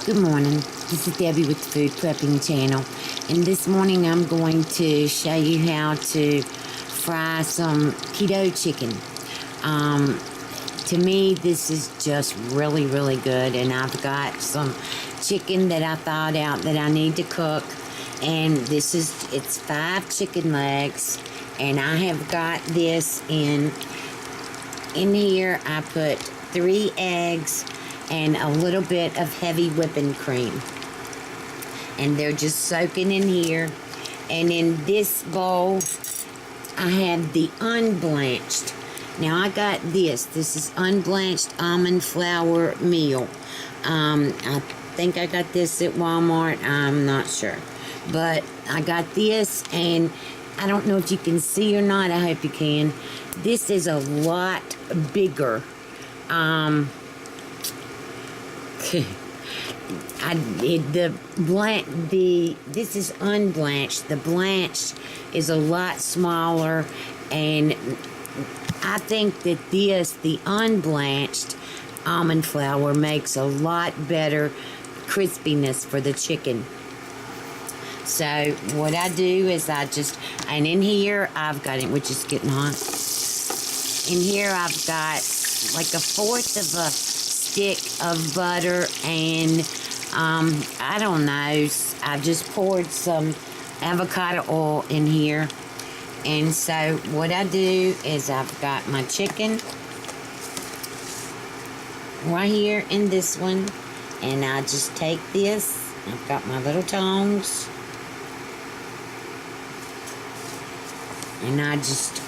Good morning. This is Debbie with the Food Prepping channel, and this morning I'm going to show you how to fry some keto chicken. To me, this is just really good, and I've got some chicken that I thawed out that I need to cook, and it's 5 chicken legs, and I have got this in here. I put 3 eggs and a little bit of heavy whipping cream, and they're just soaking in here. And in this bowl I have the unblanched. Now I got this is unblanched almond flour meal. I think I got this at Walmart, I'm not sure, but I got this, and I don't know if you can see or not. I hope you can. This is a lot bigger. This is unblanched. The blanched is a lot smaller, and I think that the unblanched almond flour makes a lot better crispiness for the chicken. So what I do is and in here I've got it, which is getting hot. In here I've got like 1/4 of a stick of butter, and I don't know, I've just poured some avocado oil in here. And so what I do is I've got my chicken right here in this one, and I just take this, I've got my little tongs, and I just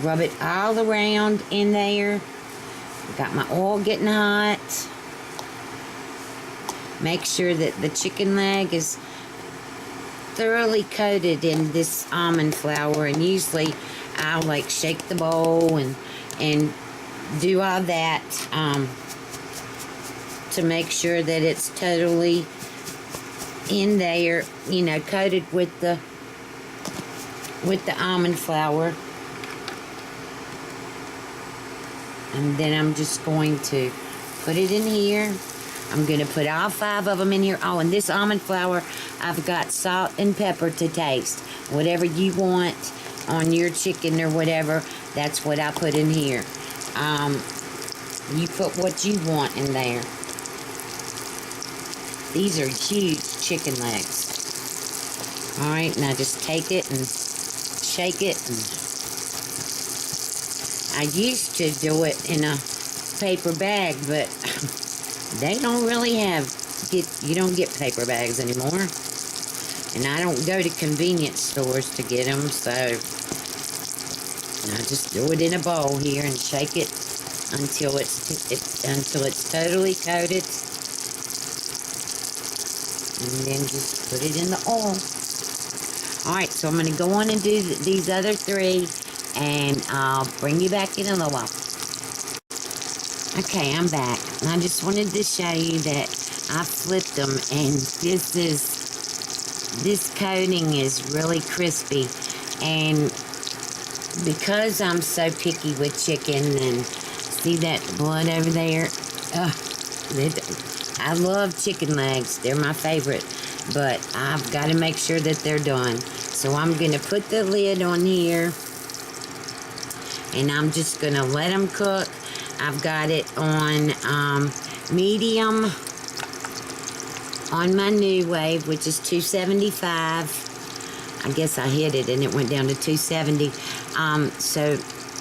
rub it all around in there. Got my oil getting hot. Make sure that the chicken leg is thoroughly coated in this almond flour, and usually I'll like shake the bowl and do all that to make sure that it's totally in there, coated with the almond flour. And then I'm just going to put it in here. I'm going to put all 5 of them in here. Oh, and this almond flour, I've got salt and pepper to taste. Whatever you want on your chicken or whatever, that's what I put in here. You put what you want in there. These are huge chicken legs. Alright, now just take it and shake it. And I used to do it in a paper bag, but they don't really you don't get paper bags anymore. And I don't go to convenience stores to get them, so I just do it in a bowl here and shake it until it's totally coated. And then just put it in the oil. Alright, so I'm going to go on and do these other 3, and I'll bring you back in a little while. Okay, I'm back. I just wanted to show you that I flipped them, and this coating is really crispy. And because I'm so picky with chicken, and see that blood over there? I love chicken legs. They're my favorite. But I've got to make sure that they're done. So I'm going to put the lid on here, and I'm just going to let them cook. I've got it on medium on my NuWave, which is 275. I guess I hit it and it went down to 270.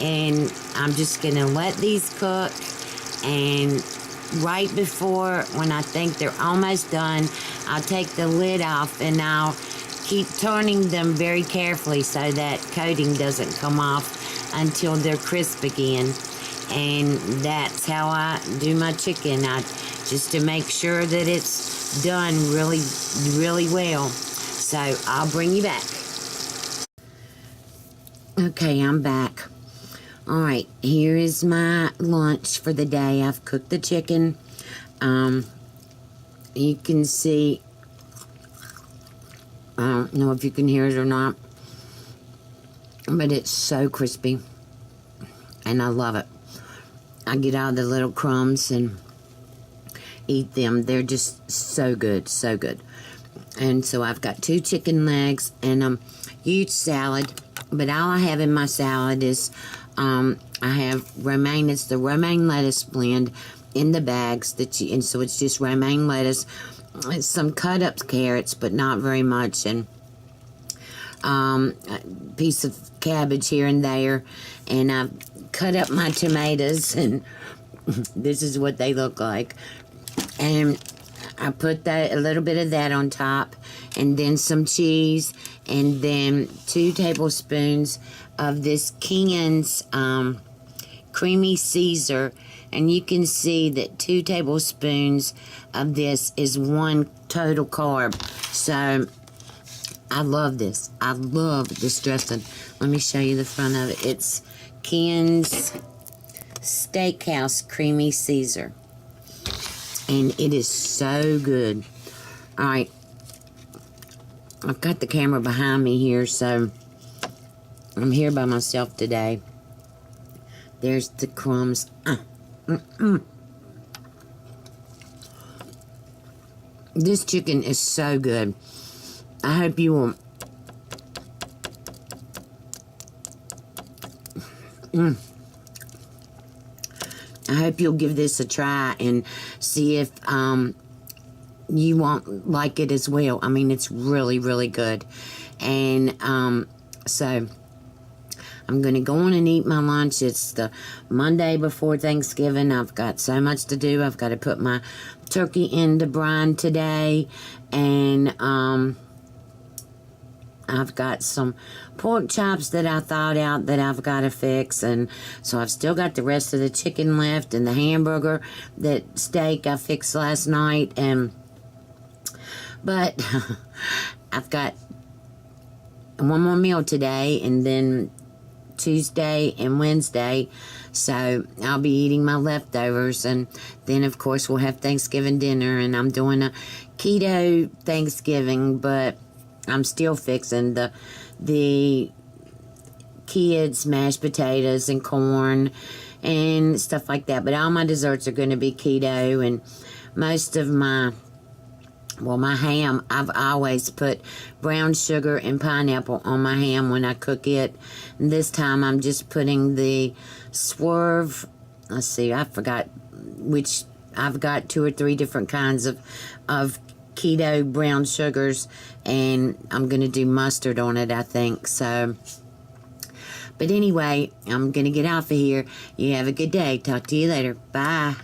And I'm just going to let these cook, and right before, when I think they're almost done, I'll take the lid off, and I'll keep turning them very carefully so that coating doesn't come off until they're crisp again. And that's how I do my chicken. Just to make sure that it's done really well. So I'll bring you back. Okay, I'm back. Alright, here is my lunch for the day. I've cooked the chicken. You can see, I don't know if you can hear it or not, but it's so crispy, and I love it. I get all the little crumbs, and eat them. They're just so good, so good. And so I've got 2 chicken legs and a huge salad. But all I have in my salad is I have romaine. It's the romaine lettuce blend in the bags and so it's just romaine lettuce. It's some cut up carrots, but not very much, and a piece of cabbage here and there. And I've cut up my tomatoes, and this is what they look like. And I put a little bit of that on top, and then some cheese, and then 2 tablespoons of this Keen's creamy Caesar. And you can see that 2 tablespoons of this is 1 total carb. So I love this. I love this dressing. Let me show you the front of it. It's Keen's Steakhouse Creamy Caesar. And it is so good. Alright. I've got the camera behind me here, so I'm here by myself today. There's the crumbs. This chicken is so good. I hope you will. I hope you'll give this a try and see if you won't like it as well. I mean, it's really, really good. And so I'm going to go on and eat my lunch. It's the Monday before Thanksgiving. I've got so much to do. I've got to put my turkey into brine today. And I've got some pork chops that I thawed out that I've got to fix. And so I've still got the rest of the chicken left and the hamburger, that steak I fixed last night. But I've got one more meal today, and then Tuesday and Wednesday, so I'll be eating my leftovers, and then of course we'll have Thanksgiving dinner. And I'm doing a keto Thanksgiving, but I'm still fixing the kids mashed potatoes and corn and stuff like that. But all my desserts are going to be keto, and most of my ham, I've always put brown sugar and pineapple on my ham when I cook it. And this time I'm just putting the Swerve, let's see, I forgot which, I've got 2 or 3 different kinds of keto brown sugars, and I'm going to do mustard on it, I think. So, but anyway, I'm going to get off of here. You have a good day. Talk to you later. Bye.